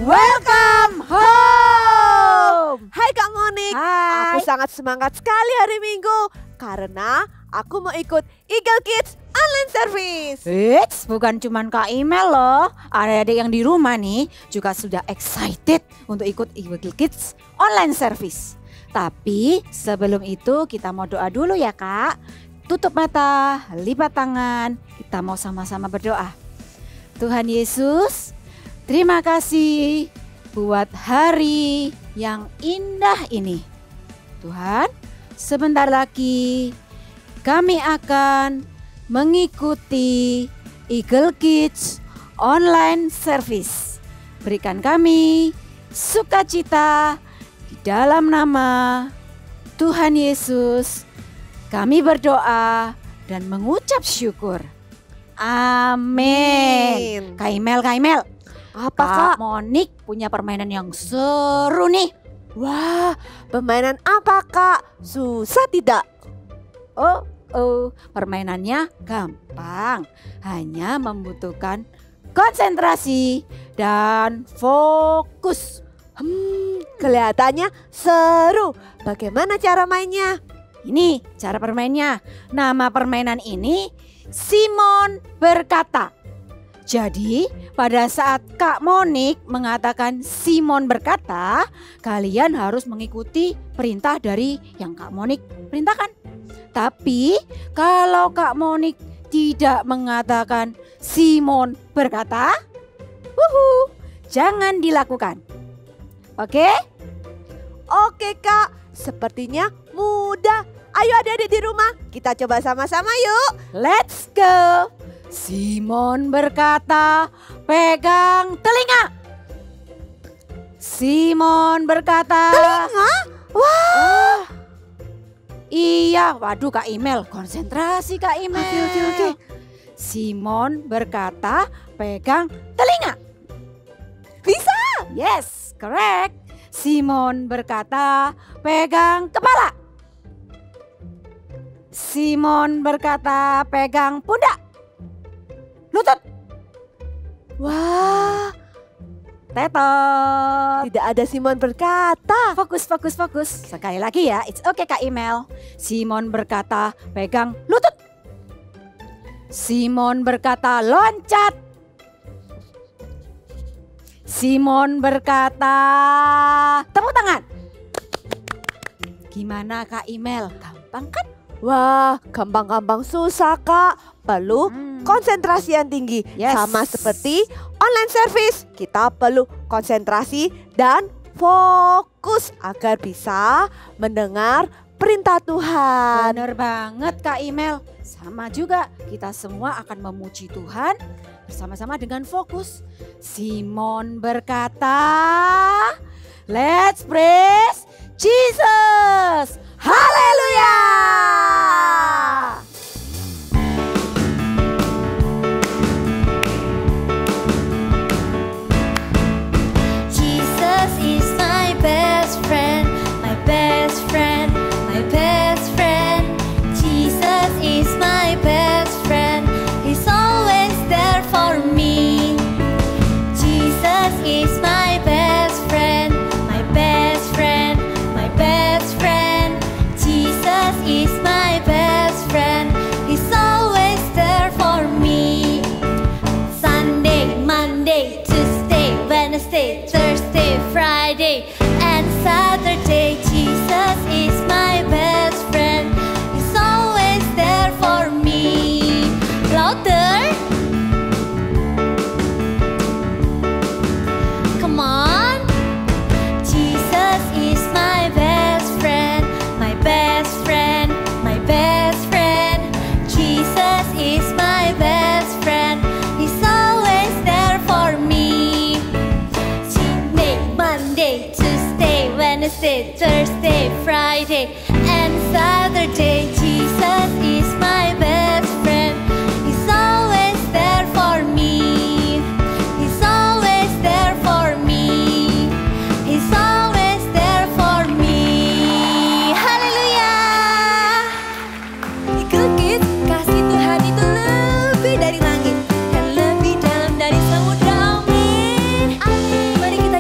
Welcome home. Hai Kak Monik, Hai. aku sangat semangat sekali hari Minggu karena aku mau ikut Eagle Kids Online Service. Eits, bukan cuman Kak Imel loh. Adik-adik yang di rumah nih juga sudah excited untuk ikut Eagle Kids Online Service. Tapi sebelum itu kita mau doa dulu ya Kak. Tutup mata, lipat tangan, kita mau sama-sama berdoa. Tuhan Yesus, terima kasih buat hari yang indah ini. Tuhan, sebentar lagi kami akan mengikuti Eagle Kids Online Service. Berikan kami sukacita di dalam nama Tuhan Yesus. Kami berdoa dan mengucap syukur. Amin. Kak Imel. Apa Kak Kak? Monik punya permainan yang seru nih. Wah, permainan apa Kak? Susah tidak? Oh, permainannya gampang. Hanya membutuhkan konsentrasi dan fokus. Kelihatannya seru. Bagaimana cara mainnya? Ini cara permainnya. Nama permainan ini Simon berkata. Jadi pada saat Kak Monik mengatakan Simon berkata, kalian harus mengikuti perintah dari yang Kak Monik perintahkan. Tapi kalau Kak Monik tidak mengatakan Simon berkata, jangan dilakukan. Oke? Oke Kak, sepertinya mudah. Ayo adik-adik di rumah, kita coba sama-sama yuk. Let's go. Simon berkata, pegang telinga. Simon berkata, Telinga? Wah. Iya, waduh Kak Imel, konsentrasi Kak Imel. Oke. Simon berkata, pegang telinga. Bisa. Yes, correct. Simon berkata, pegang kepala. Simon berkata, pegang pundak. Lutut. Wah, Tetot. tidak ada Simon berkata. Fokus. Sekali lagi ya, it's okay Kak Imel. Simon berkata, pegang lutut. Simon berkata, loncat. Simon berkata, tepuk tangan. Gimana Kak Imel? Gampang kan? Wah, gampang-gampang susah Kak. Perlu konsentrasi yang tinggi. Yes. Sama seperti online service. Kita perlu konsentrasi dan fokus agar bisa mendengar perintah Tuhan. Bener banget Kak Imel. Sama juga, kita semua akan memuji Tuhan bersama-sama dengan fokus. Simon berkata, let's praise Jesus. Haleluya. Jesus is my best friend, my best friend, my best friend. Jesus is my best friend, He's always there for me. Jesus is my best friend, my best friend, my best friend. Jesus is my best friend, He's always there for me. Sunday, Monday, Tuesday, Wednesday, Thursday, Friday, and Saturday. Jesus is my best friend, He's always there for me. Louder. Come on. Jesus is my best friend, my best friend, my best friend. Jesus is my best friend, He's always there for me. Sunday, Monday, Tuesday, Wednesday, Thursday, Friday, and Saturday. Jesus is my best friend, He's always there for me. He's always there for me. He's always there for me. Haleluya. Eagle Kids, kasih Tuhan itu lebih dari langit dan lebih dalam dari samudra. Amin. Mari kita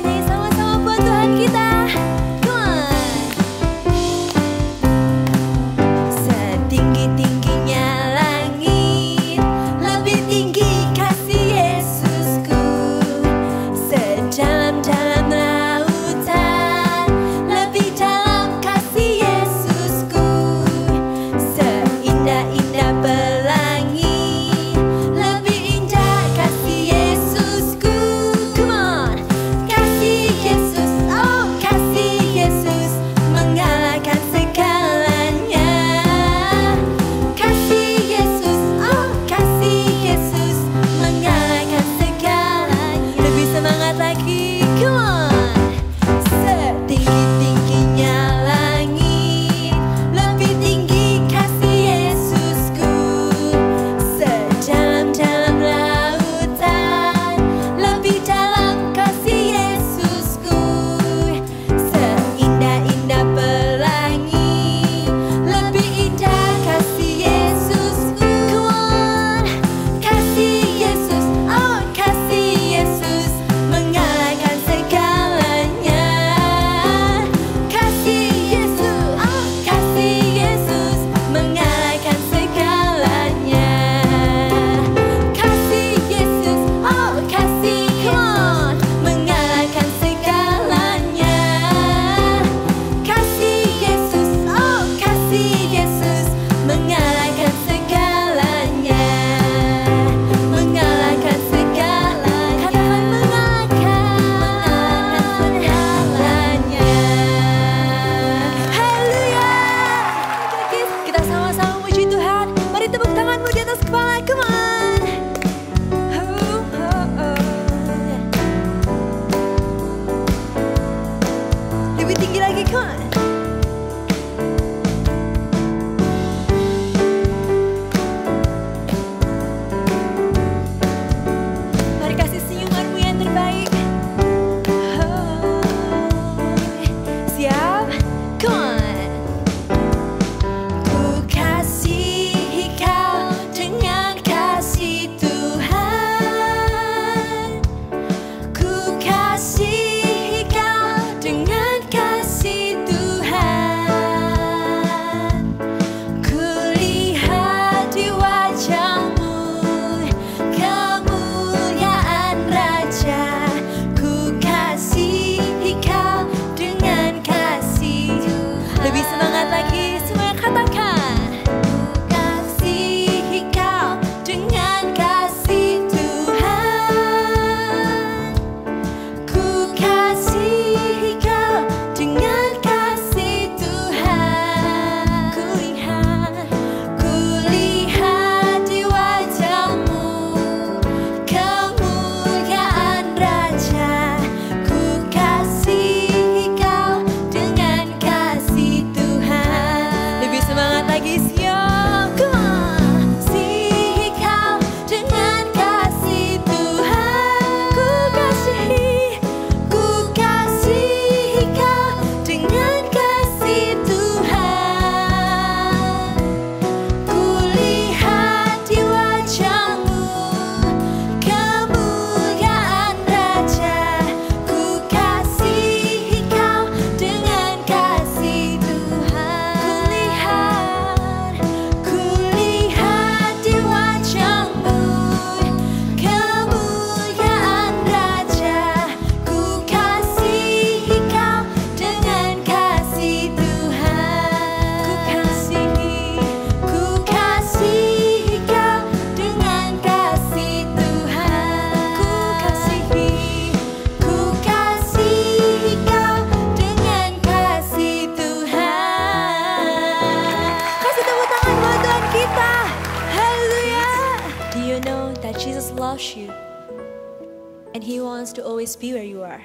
and He wants to always be where you are.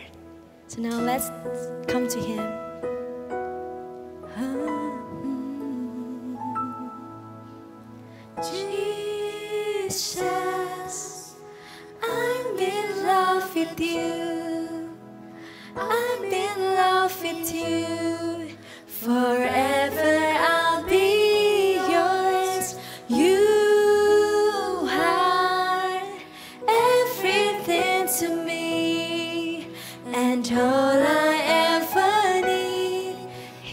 So now let's come to Him. Jesus, I'm in love with you. I'm in love with you. Forever I'll be yours. You are everything to me, and all I ever need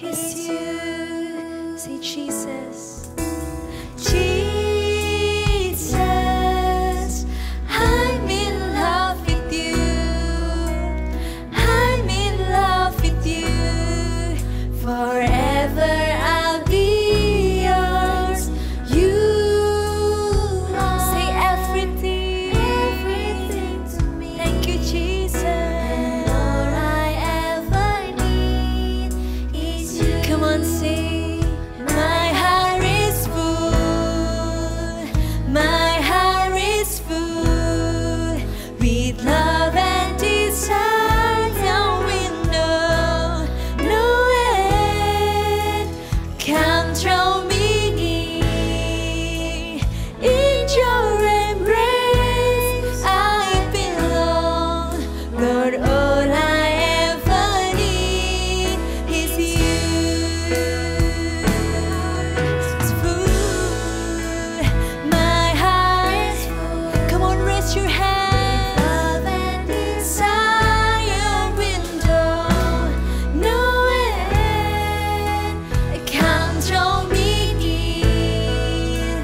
is you. Say Jesus. Jesus, I'm in love with you. I'm in love with you. Forever I'll be yours. You say everything, everything to me. Thank you, Jesus. And all I ever need is you. Come on, sing. My heart is full. My heart is full with love and desire. Now we know no end can draw me near. In your embrace I belong. Lord, all I ever need is you. It's full. My heart is full. Come on, raise your hand. Love and desire window. No end can draw me near.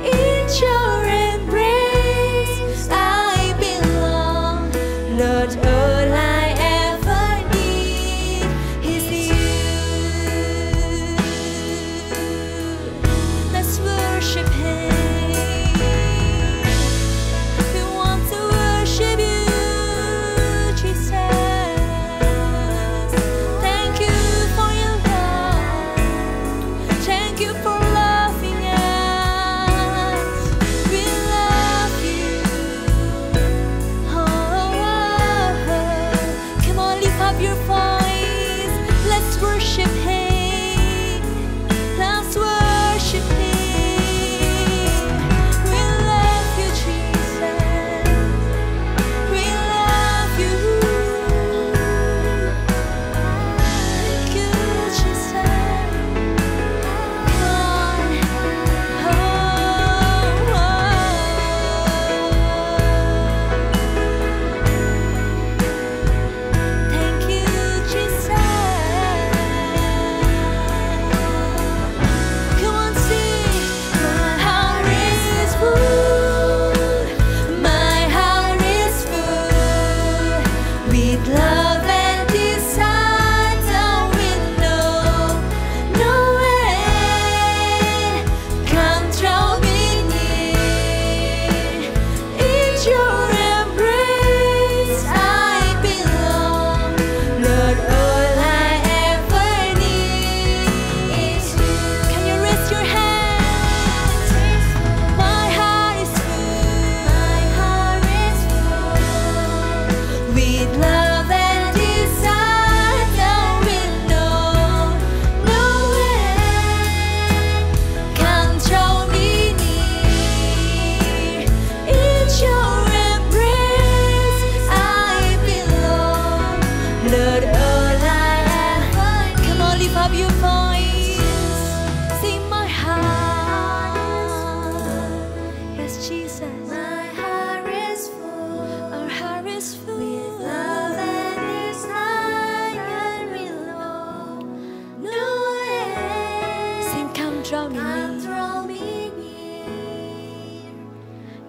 In your embrace I belong. Lord, all I ever need is you. Let's worship Him. We want to worship you, Jesus. Thank you for your love. Thank you for loving us. We love you. Oh, come on, lift up your voice. Let's worship Him. Let's worship Him. We love you, Jesus. We love you. Thank you, Jesus. Come on. Thank you, Jesus. Come on, sing. My heart is full. My heart is full with love and desire. Now we know no end can draw me near. In your embrace I belong. Lord, all I ever need is you. Can you raise your hands? My heart is full. My heart is full with love and desire. Now we know no end can draw me near. In your embrace I belong. Lord, all I ever need. Come on, lift up your voice. Sing my heart. Yes, Jesus. My heart is full. Our heart is full with love and desire. We know no end. Sing, come draw me near.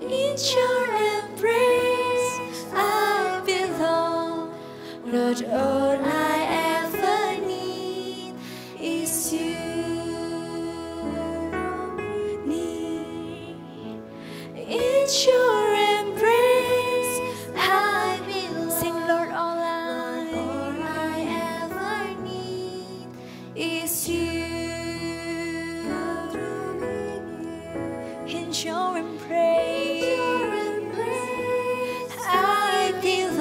In your embrace I belong. Lord, all I ever need is you. In your embrace I belong. Sing, Lord, all I ever need is you. In your embrace I belong.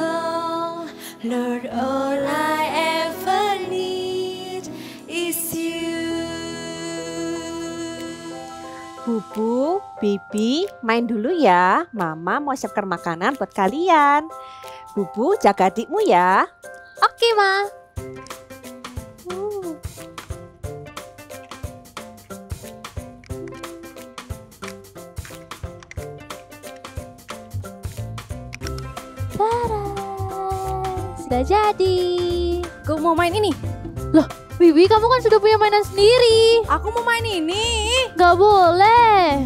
Lord, all I ever need is you. Bubu, Bibi, main dulu ya. Mama mau siapkan makanan buat kalian. Bubu, jaga adikmu ya. Oke, Ma. Tada, sudah jadi. Gue mau main ini. Loh, Bibi, kamu kan sudah punya mainan sendiri. Aku mau main ini. Gak boleh.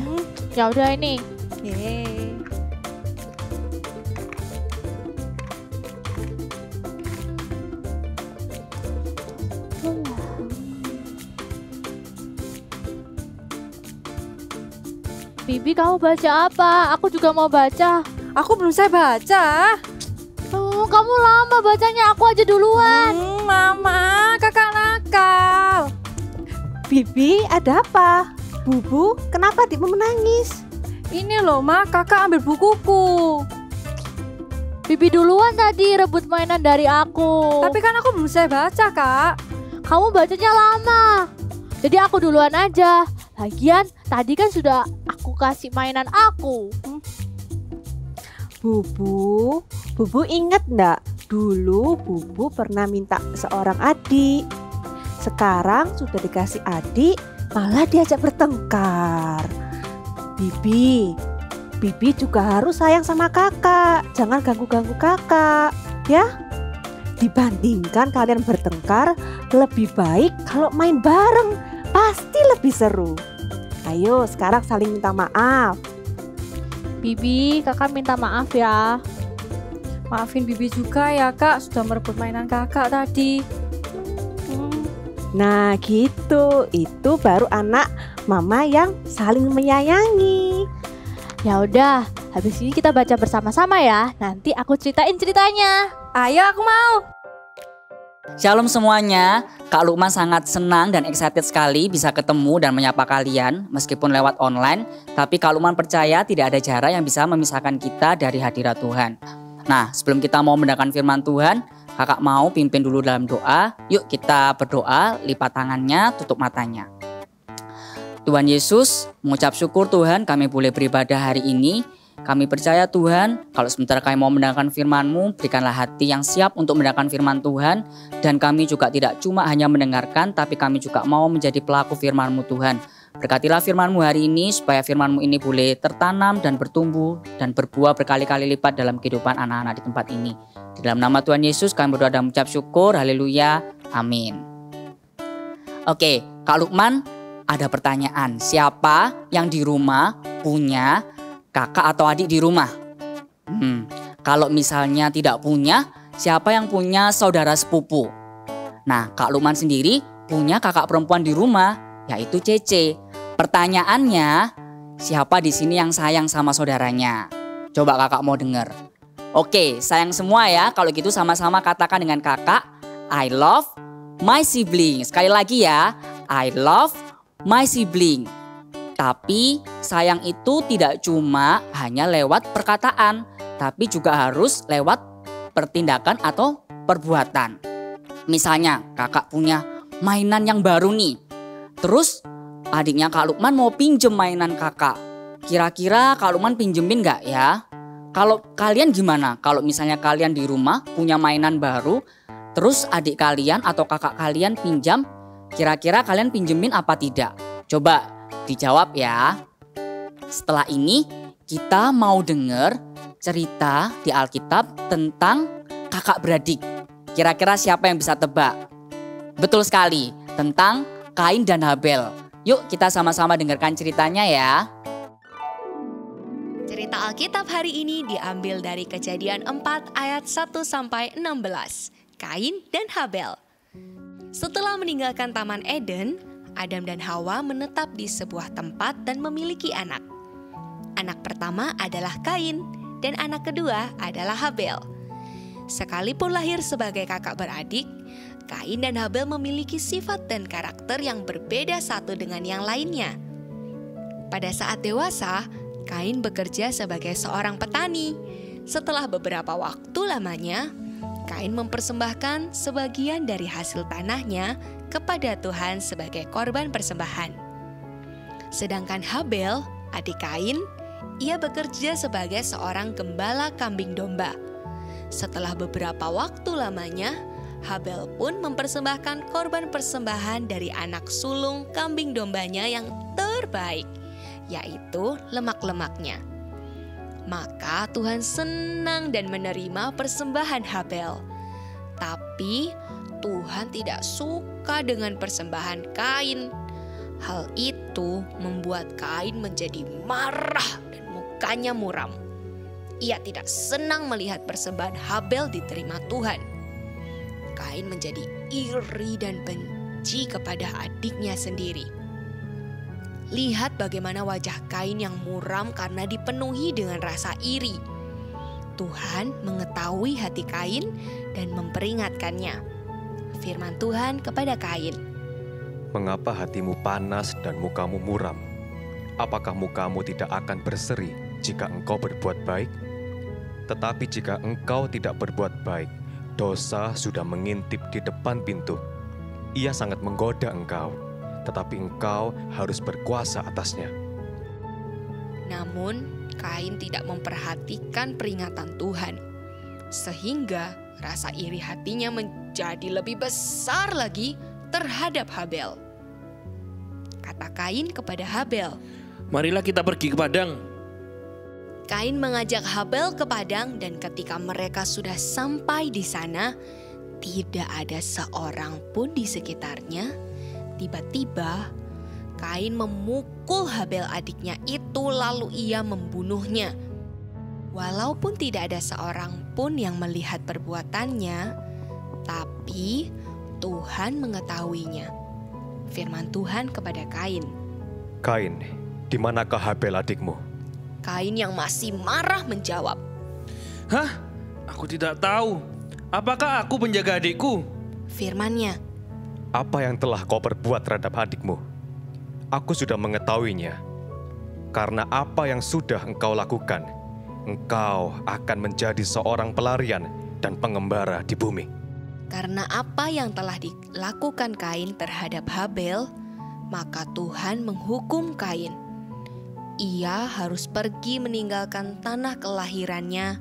Ya udah ini. Yeay. Bibi, kamu baca apa? Aku juga mau baca. Aku belum saya baca. Kamu lama bacanya, aku aja duluan. Mama, kakak nakal. Bibi, ada apa? Bubu, kenapa adikmu menangis? Ini loh, Ma, kakak ambil bukuku. Bibi duluan tadi rebut mainan dari aku. Tapi kan aku belum saya baca, Kak. Kamu bacanya lama. Jadi aku duluan aja. Lagian tadi kan sudah aku kasih mainan aku. Bubu ingat ndak? Dulu Bubu pernah minta seorang adik. Sekarang sudah dikasih adik, malah diajak bertengkar. Bibi juga harus sayang sama kakak. Jangan ganggu-ganggu kakak, ya. Dibandingkan kalian bertengkar, lebih baik kalau main bareng. Pasti lebih seru. Ayo sekarang saling minta maaf. Bibi, kakak minta maaf ya. Maafin Bibi juga ya, Kak. Sudah merebut mainan kakak tadi. Nah gitu, itu baru anak mama yang saling menyayangi. Ya udah, habis ini kita baca bersama-sama ya. Nanti aku ceritain ceritanya. Ayo, aku mau. Shalom semuanya, Kak Lukman sangat senang dan excited sekali bisa ketemu dan menyapa kalian meskipun lewat online. Tapi Kak Lukman percaya tidak ada jarak yang bisa memisahkan kita dari hadirat Tuhan. Nah, sebelum kita mau mendengarkan firman Tuhan, kakak mau pimpin dulu dalam doa. Yuk kita berdoa, lipat tangannya, tutup matanya. Tuhan Yesus, mengucap syukur Tuhan kami boleh beribadah hari ini. Kami percaya Tuhan, kalau sebentar kami mau mendengarkan firman-Mu, berikanlah hati yang siap untuk mendengarkan firman Tuhan. Dan kami juga tidak cuma hanya mendengarkan, tapi kami juga mau menjadi pelaku firman-Mu Tuhan. Berkatilah firman-Mu hari ini, supaya firman-Mu ini boleh tertanam dan bertumbuh dan berbuah berkali-kali lipat dalam kehidupan anak-anak di tempat ini. Di dalam nama Tuhan Yesus kami berdoa dan mengucap syukur, haleluya, amin. Oke, Kak Lukman ada pertanyaan, siapa yang di rumah punya kakak atau adik di rumah? Kalau misalnya tidak punya, siapa yang punya saudara sepupu? Nah, Kak Lukman sendiri punya kakak perempuan di rumah, yaitu Cece. Pertanyaannya, siapa di sini yang sayang sama saudaranya? Coba kakak mau dengar. Oke, sayang semua ya. Kalau gitu sama-sama katakan dengan kakak, I love my sibling. Sekali lagi ya, I love my sibling. Tapi sayang itu tidak cuma hanya lewat perkataan, tapi juga harus lewat pertindakan atau perbuatan. Misalnya kakak punya mainan yang baru nih. Terus adiknya Kak Lukman mau pinjem mainan kakak. Kira-kira Kak Lukman pinjemin gak ya? Kalau kalian gimana? Kalau misalnya kalian di rumah punya mainan baru, terus adik kalian atau kakak kalian pinjam, kira-kira kalian pinjemin apa tidak? Coba dijawab ya. Setelah ini kita mau dengar cerita di Alkitab tentang kakak beradik. Kira-kira siapa yang bisa tebak? Betul sekali, tentang Kain dan Habel. Yuk kita sama-sama dengarkan ceritanya ya. Cerita Alkitab hari ini diambil dari Kejadian 4 ayat 1-16. Kain dan Habel. Setelah meninggalkan Taman Eden, Adam dan Hawa menetap di sebuah tempat dan memiliki anak. Anak pertama adalah Kain dan anak kedua adalah Habel. Sekalipun lahir sebagai kakak beradik, Kain dan Habel memiliki sifat dan karakter yang berbeda satu dengan yang lainnya. Pada saat dewasa, Kain bekerja sebagai seorang petani. Setelah beberapa waktu lamanya, Kain mempersembahkan sebagian dari hasil tanahnya kepada Tuhan sebagai korban persembahan. Sedangkan Habel, adik Kain, ia bekerja sebagai seorang gembala kambing domba. Setelah beberapa waktu lamanya, Habel pun mempersembahkan korban persembahan dari anak sulung kambing dombanya yang terbaik, yaitu lemak-lemaknya. Maka Tuhan senang dan menerima persembahan Habel. Tapi Tuhan tidak suka dengan persembahan Kain. Hal itu membuat Kain menjadi marah dan mukanya muram. Ia tidak senang melihat persembahan Habel diterima Tuhan. Kain menjadi iri dan benci kepada adiknya sendiri. Lihat bagaimana wajah Kain yang muram karena dipenuhi dengan rasa iri. Tuhan mengetahui hati Kain dan memperingatkannya. Firman Tuhan kepada Kain, "Mengapa hatimu panas dan mukamu muram? Apakah mukamu tidak akan berseri jika engkau berbuat baik? Tetapi jika engkau tidak berbuat baik, dosa sudah mengintip di depan pintu. Ia sangat menggoda engkau, tetapi engkau harus berkuasa atasnya." Namun Kain tidak memperhatikan peringatan Tuhan, sehingga rasa iri hatinya menjadi lebih besar lagi terhadap Habel. Kata Kain kepada Habel, "Marilah kita pergi ke padang." Kain mengajak Habel ke padang, dan ketika mereka sudah sampai di sana, tidak ada seorang pun di sekitarnya. Tiba-tiba Kain memukul Habel adiknya itu, lalu ia membunuhnya. Walaupun tidak ada seorang pun yang melihat perbuatannya, tapi Tuhan mengetahuinya. Firman Tuhan kepada Kain, "Kain, di manakah Habel adikmu?" Kain yang masih marah menjawab, "Hah? Aku tidak tahu. Apakah aku penjaga adikku?" Firman-Nya, "Apa yang telah kau perbuat terhadap adikmu? Aku sudah mengetahuinya. Karena apa yang sudah engkau lakukan, engkau akan menjadi seorang pelarian dan pengembara di bumi." Karena apa yang telah dilakukan Kain terhadap Habel, maka Tuhan menghukum Kain. Ia harus pergi meninggalkan tanah kelahirannya,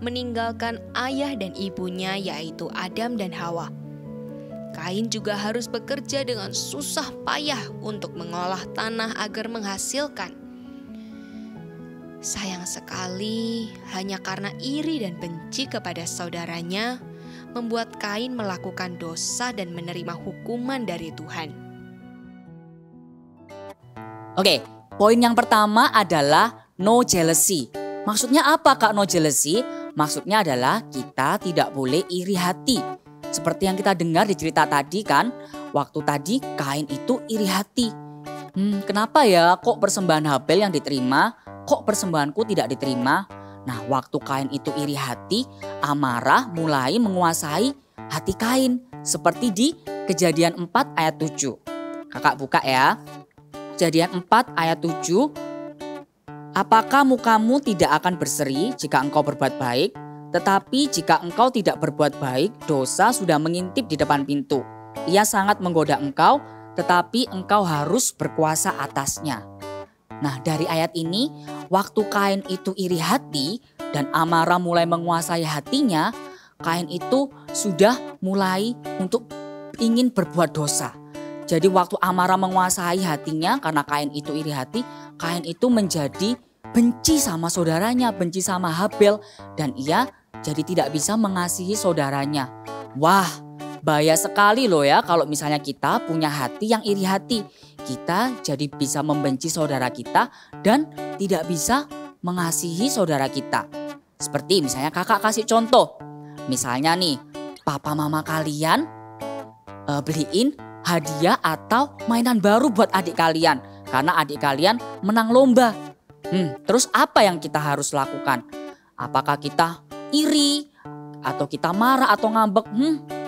meninggalkan ayah dan ibunya yaitu Adam dan Hawa. Kain juga harus bekerja dengan susah payah untuk mengolah tanah agar menghasilkan. Sayang sekali, hanya karena iri dan benci kepada saudaranya, membuat Kain melakukan dosa dan menerima hukuman dari Tuhan. Oke, poin yang pertama adalah no jealousy. Maksudnya apa Kak no jealousy? Maksudnya adalah kita tidak boleh iri hati. Seperti yang kita dengar di cerita tadi kan, waktu tadi Kain itu iri hati. Kenapa ya kok persembahan Habel yang diterima, kok persembahanku tidak diterima? Nah, waktu Kain itu iri hati, amarah mulai menguasai hati Kain. Seperti di Kejadian 4 ayat 7. Kakak buka ya. Kejadian 4 ayat 7. "Apakah mukamu tidak akan berseri jika engkau berbuat baik? Tetapi jika engkau tidak berbuat baik, dosa sudah mengintip di depan pintu. Ia sangat menggoda engkau, tetapi engkau harus berkuasa atasnya." Nah, dari ayat ini, waktu Kain itu iri hati dan amarah mulai menguasai hatinya, Kain itu sudah mulai untuk ingin berbuat dosa. Jadi waktu amarah menguasai hatinya karena Kain itu iri hati, Kain itu menjadi benci sama saudaranya, benci sama Habel, dan ia jadi tidak bisa mengasihi saudaranya. Wah, bahaya sekali loh ya kalau misalnya kita punya hati yang iri hati. Kita jadi bisa membenci saudara kita dan tidak bisa mengasihi saudara kita. Seperti misalnya kakak kasih contoh. Misalnya nih, papa mama kalian beliin hadiah atau mainan baru buat adik kalian. Karena adik kalian menang lomba. Terus apa yang kita harus lakukan? Apakah kita iri? Atau kita marah atau ngambek?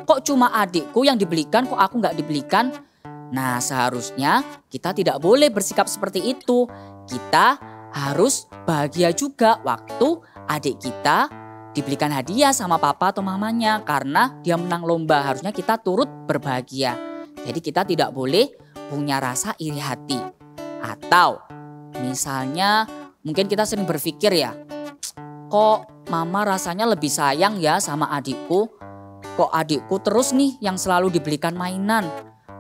Kok cuma adikku yang dibelikan, kok aku gak dibelikan? Nah, seharusnya kita tidak boleh bersikap seperti itu. Kita harus bahagia juga waktu adik kita dibelikan hadiah sama papa atau mamanya karena dia menang lomba. Harusnya kita turut berbahagia. Jadi kita tidak boleh punya rasa iri hati. Atau misalnya mungkin kita sering berpikir ya, kok mama rasanya lebih sayang ya sama adikku. Kok adikku terus nih yang selalu dibelikan mainan.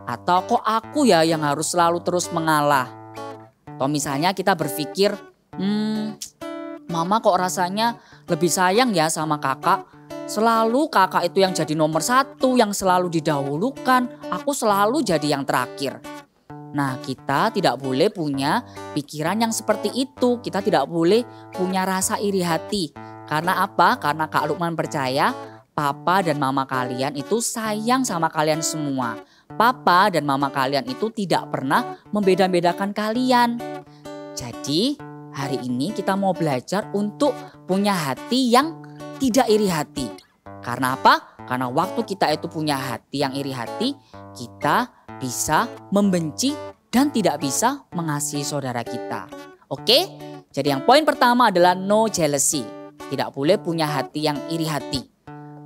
Atau kok aku ya yang harus selalu terus mengalah. Atau misalnya kita berpikir, mama kok rasanya lebih sayang ya sama kakak. Selalu kakak itu yang jadi nomor 1, yang selalu didahulukan. Aku selalu jadi yang terakhir. Nah, kita tidak boleh punya pikiran yang seperti itu. Kita tidak boleh punya rasa iri hati. Karena apa? Karena Kak Lukman percaya papa dan mama kalian itu sayang sama kalian semua. Papa dan mama kalian itu tidak pernah membeda-bedakan kalian. Jadi hari ini kita mau belajar untuk punya hati yang tidak iri hati. Karena apa? Karena waktu kita itu punya hati yang iri hati, kita bisa membenci dan tidak bisa mengasihi saudara kita. Oke? Jadi yang poin pertama adalah no jealousy. Tidak boleh punya hati yang iri hati.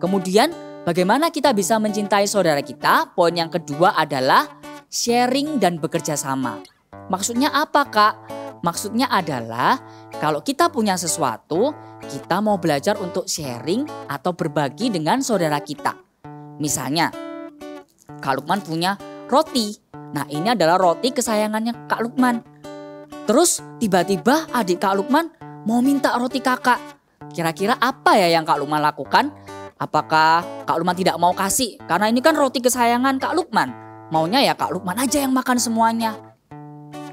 Kemudian bagaimana kita bisa mencintai saudara kita? Poin yang kedua adalah sharing dan bekerja sama. Maksudnya apa, Kak? Maksudnya adalah kalau kita punya sesuatu, kita mau belajar untuk sharing atau berbagi dengan saudara kita. Misalnya, Kak Lukman punya roti. Nah, ini adalah roti kesayangannya Kak Lukman. Terus tiba-tiba adik Kak Lukman mau minta roti kakak. Kira-kira apa ya yang Kak Lukman lakukan? Apakah Kak Lukman tidak mau kasih? Karena ini kan roti kesayangan Kak Lukman. Maunya ya Kak Lukman aja yang makan semuanya.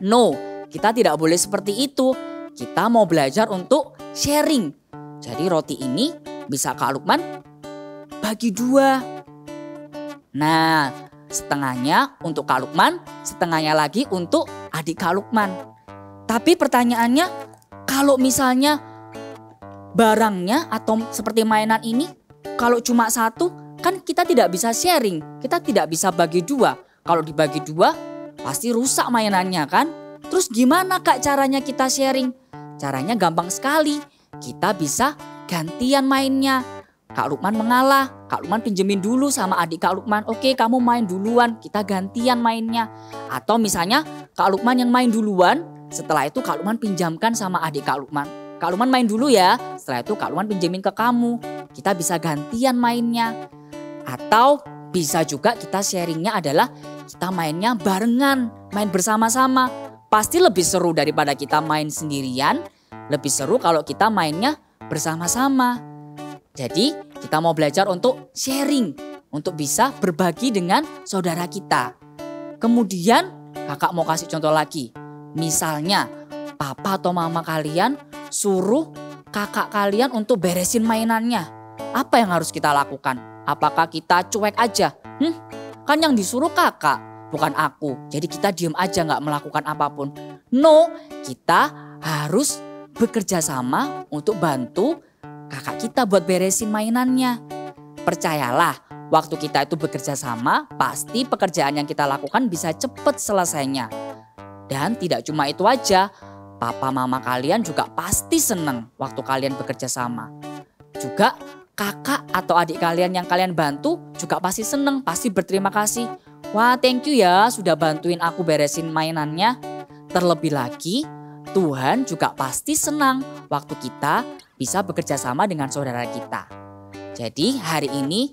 No, kita tidak boleh seperti itu. Kita mau belajar untuk sharing. Jadi roti ini bisa Kak Lukman bagi 2. Nah, setengahnya untuk Kak Lukman, setengahnya lagi untuk adik Kak Lukman. Tapi pertanyaannya, kalau misalnya barangnya atau seperti mainan ini, kalau cuma 1 kan kita tidak bisa sharing. Kita tidak bisa bagi 2. Kalau dibagi 2 pasti rusak mainannya kan. Terus gimana Kak caranya kita sharing? Caranya gampang sekali. Kita bisa gantian mainnya. Kak Lukman mengalah. Kak Lukman pinjemin dulu sama adik Kak Lukman. Oke, kamu main duluan. Kita gantian mainnya. Atau misalnya Kak Lukman yang main duluan. Setelah itu Kak Lukman pinjamkan sama adik Kak Lukman. Kak Lukman main dulu ya. Setelah itu Kak Lukman pinjemin ke kamu. Kita bisa gantian mainnya. Atau bisa juga kita sharingnya adalah kita mainnya barengan. Main bersama-sama. Pasti lebih seru daripada kita main sendirian. Lebih seru kalau kita mainnya bersama-sama. Jadi kita mau belajar untuk sharing. Untuk bisa berbagi dengan saudara kita. Kemudian kakak mau kasih contoh lagi. Misalnya papa atau mama kalian suruh kakak kalian untuk beresin mainannya. Apa yang harus kita lakukan? Apakah kita cuek aja? Kan yang disuruh kakak, bukan aku. Jadi kita diem aja gak melakukan apapun. No, kita harus bekerja sama untuk bantu kakak kita buat beresin mainannya. Percayalah, waktu kita itu bekerja sama, pasti pekerjaan yang kita lakukan bisa cepat selesainya. Dan tidak cuma itu aja, papa mama kalian juga pasti seneng waktu kalian bekerja sama. Juga kakak atau adik kalian yang kalian bantu juga pasti seneng, pasti berterima kasih. Wah, thank you ya sudah bantuin aku beresin mainannya. Terlebih lagi, Tuhan juga pasti senang waktu kita bisa bekerja sama dengan saudara kita. Jadi hari ini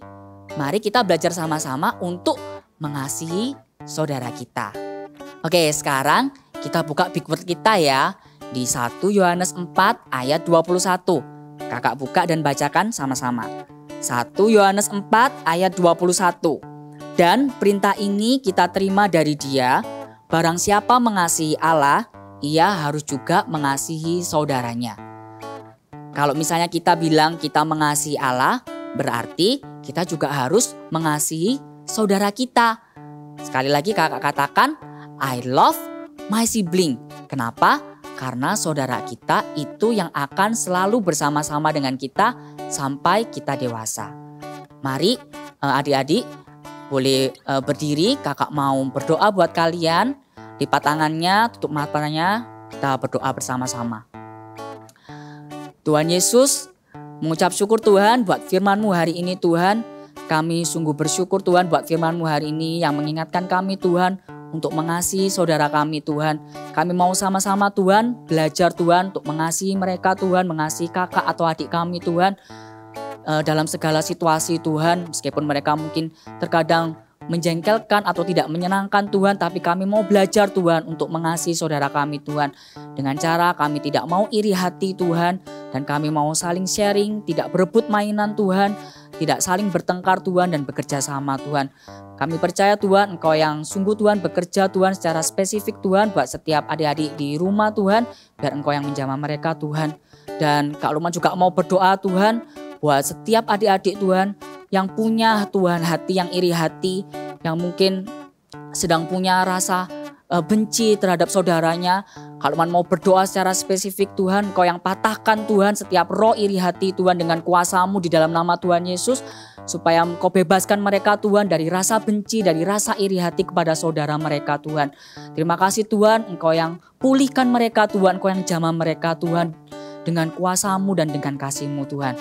mari kita belajar sama-sama untuk mengasihi saudara kita. Oke, sekarang kita buka big word kita ya. Di 1 Yohanes 4 ayat 21. Kakak buka dan bacakan sama-sama. 1 Yohanes 4 ayat 21. Dan perintah ini kita terima dari Dia, barang siapa mengasihi Allah, ia harus juga mengasihi saudaranya. Kalau misalnya kita bilang kita mengasihi Allah, berarti kita juga harus mengasihi saudara kita. Sekali lagi kakak katakan, I love my sibling. Kenapa? Karena saudara kita itu yang akan selalu bersama-sama dengan kita sampai kita dewasa. Mari adik-adik boleh berdiri, kakak mau berdoa buat kalian. Lipat tangannya, tutup matanya, kita berdoa bersama-sama. Tuhan Yesus, Mengucap syukur Tuhan buat firman-Mu hari ini Tuhan. Kami sungguh bersyukur Tuhan buat firman-Mu hari ini yang mengingatkan kami Tuhan untuk mengasihi saudara kami Tuhan. Kami mau sama-sama Tuhan belajar Tuhan untuk mengasihi mereka Tuhan, mengasihi kakak atau adik kami Tuhan. Dalam segala situasi Tuhan, meskipun mereka mungkin terkadang menjengkelkan atau tidak menyenangkan Tuhan, tapi kami mau belajar Tuhan untuk mengasihi saudara kami Tuhan. Dengan cara kami tidak mau iri hati Tuhan, dan kami mau saling sharing, tidak berebut mainan Tuhan, tidak saling bertengkar Tuhan dan bekerja sama Tuhan. Kami percaya Tuhan Engkau yang sungguh Tuhan bekerja Tuhan secara spesifik Tuhan buat setiap adik-adik di rumah Tuhan, biar Engkau yang menjamah mereka Tuhan. Dan Kak Lukman juga mau berdoa Tuhan buat setiap adik-adik Tuhan yang punya Tuhan hati yang iri hati, yang mungkin sedang punya rasa benci terhadap saudaranya. Kalau mau berdoa secara spesifik Tuhan, Engkau yang patahkan Tuhan setiap roh iri hati Tuhan dengan kuasa-Mu di dalam nama Tuhan Yesus. Supaya Engkau bebaskan mereka Tuhan dari rasa benci, dari rasa iri hati kepada saudara mereka Tuhan. Terima kasih Tuhan, Engkau yang pulihkan mereka Tuhan, Engkau yang jamah mereka Tuhan dengan kuasa-Mu dan dengan kasih-Mu Tuhan.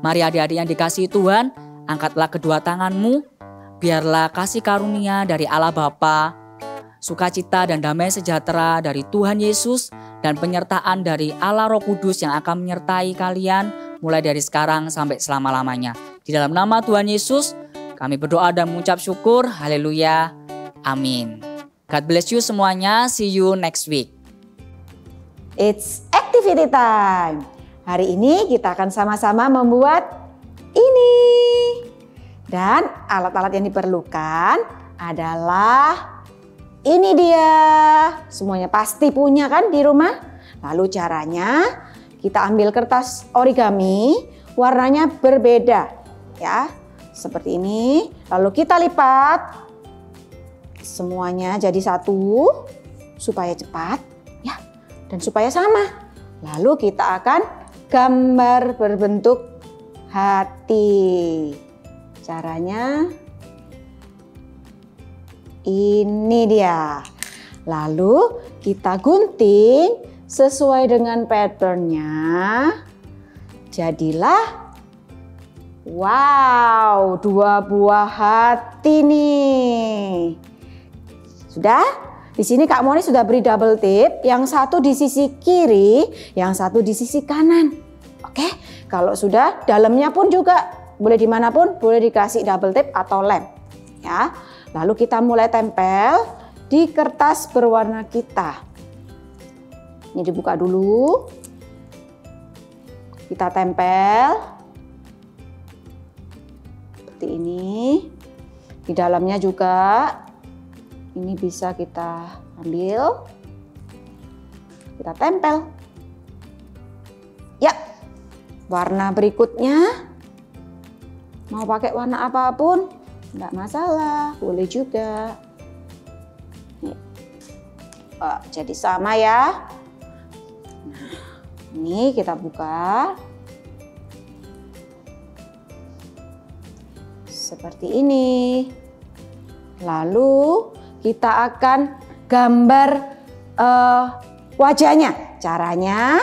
Mari adik-adik yang dikasihi Tuhan, angkatlah kedua tangan-Mu, biarlah kasih karunia dari Allah Bapa, sukacita dan damai sejahtera dari Tuhan Yesus, dan penyertaan dari Allah Roh Kudus yang akan menyertai kalian mulai dari sekarang sampai selama-lamanya. Di dalam nama Tuhan Yesus, kami berdoa dan mengucap syukur. Haleluya. Amin. God bless you semuanya. See you next week. It's activity time. Hari ini kita akan sama-sama membuat ini. Dan alat-alat yang diperlukan adalah ini dia. Semuanya pasti punya kan di rumah? Lalu caranya kita ambil kertas origami, warnanya berbeda ya. Seperti ini. Lalu kita lipat semuanya jadi satu supaya cepat ya dan supaya sama. Lalu kita akan gambar berbentuk hati. Caranya ini dia. Lalu kita gunting sesuai dengan patternnya. Jadilah wow, 2 buah hati nih. Sudah? Di sini Kak Moni sudah beri double tip, yang satu di sisi kiri, yang satu di sisi kanan. Oke, kalau sudah dalamnya pun juga boleh dimanapun, boleh dikasih double tip atau lem. Ya, lalu kita mulai tempel di kertas berwarna kita. Ini dibuka dulu, kita tempel seperti ini. Di dalamnya juga. Ini bisa kita ambil, kita tempel. Ya, warna berikutnya mau pakai warna apapun, enggak masalah, boleh juga. Jadi sama ya. Nah, ini kita buka seperti ini. Lalu kita akan gambar wajahnya. Caranya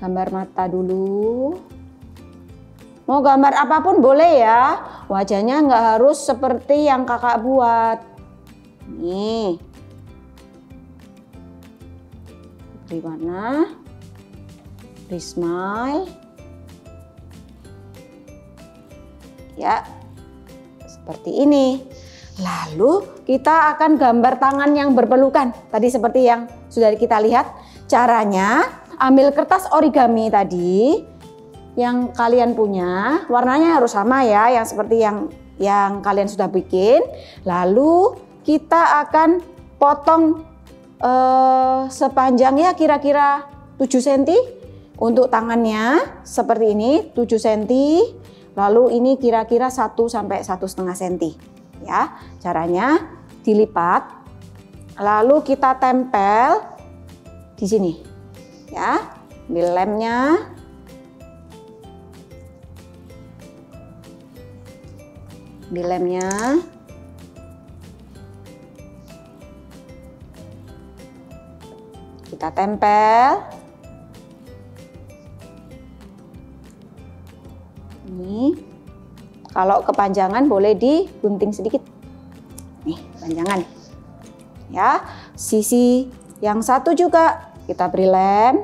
gambar mata dulu. Mau gambar apapun boleh ya. Wajahnya nggak harus seperti yang kakak buat. Nih. Beri warna. Beri smile. Ya. Seperti ini. Lalu kita akan gambar tangan yang berpelukan. Tadi seperti yang sudah kita lihat. Caranya ambil kertas origami tadi yang kalian punya. Warnanya harus sama ya, yang seperti yang kalian sudah bikin. Lalu kita akan potong sepanjangnya kira-kira 7 cm. Untuk tangannya seperti ini 7 cm. Lalu ini kira-kira 1 sampai 1,5 cm. Ya, caranya dilipat. Lalu kita tempel di sini. Ya, ambil lemnya. Ambil lemnya. Kita tempel. Nih, kalau kepanjangan boleh digunting sedikit. Nih, panjangan. Ya, sisi yang satu juga kita beri lem.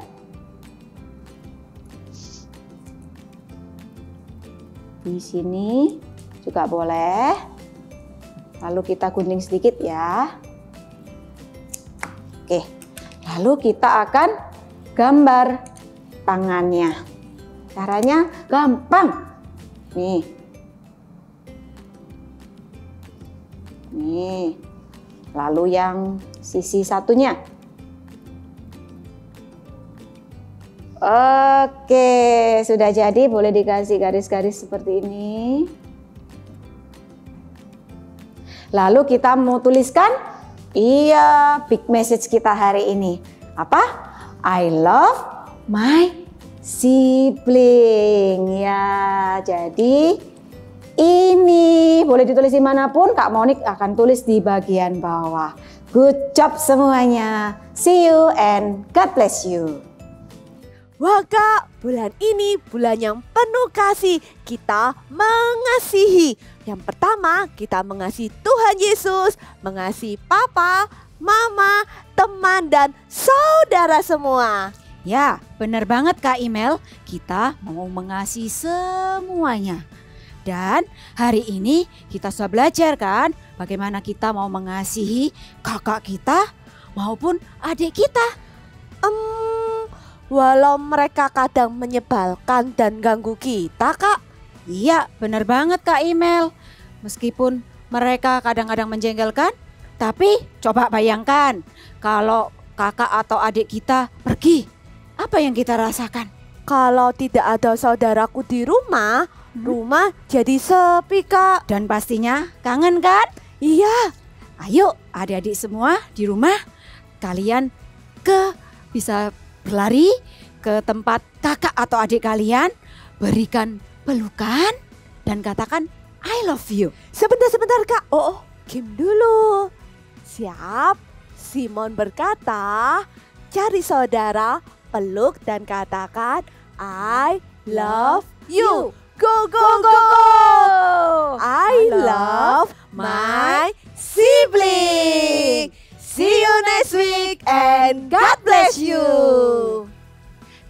Di sini juga boleh. Lalu kita gunting sedikit ya. Oke, lalu kita akan gambar tangannya. Caranya gampang. Nih. Nih. Lalu yang sisi satunya. Oke, sudah jadi, boleh dikasih garis-garis seperti ini. Lalu kita mau tuliskan, big message kita hari ini. Apa? I love my sibling. Ya, jadi ini boleh ditulis dimanapun, Kak Monik akan tulis di bagian bawah. Good job semuanya. See you and God bless you. Wah Kak, bulan ini bulan yang penuh kasih. Kita mengasihi. Yang pertama, kita mengasihi Tuhan Yesus, mengasihi Papa, Mama, teman, dan saudara semua. Ya, benar banget Kak Imel. Kita mau mengasihi semuanya. Dan hari ini kita sudah belajar kan bagaimana kita mau mengasihi kakak kita maupun adik kita. Walau mereka kadang menyebalkan dan ganggu kita, Kak. Iya, benar banget Kak Imel. Meskipun mereka kadang-kadang menjengkelkan, tapi coba bayangkan kalau kakak atau adik kita pergi, apa yang kita rasakan? Kalau tidak ada saudaraku di rumah, rumah jadi sepi, Kak. Dan pastinya kangen kan? Iya. Ayo adik-adik semua di rumah, kalian bisa berlari ke tempat kakak atau adik kalian, berikan pelukan dan katakan I love you. Sebentar Kak. Oh, Kim dulu. Siap. Simon berkata, cari saudara, peluk dan katakan I love you. Go go go. I love my sibling. See you next week and God bless you.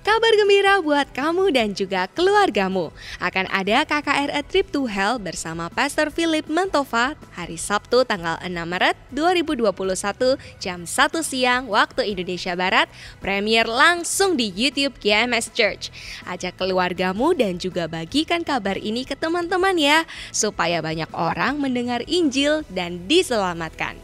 Kabar gembira buat kamu dan juga keluargamu. Akan ada KKR A Trip to Hell bersama Pastor Philip Mantova hari Sabtu tanggal 6 Maret 2021 jam 1 siang waktu Indonesia Barat. Premier langsung di YouTube GMS Church. Ajak keluargamu dan juga bagikan kabar ini ke teman-teman ya, supaya banyak orang mendengar Injil dan diselamatkan.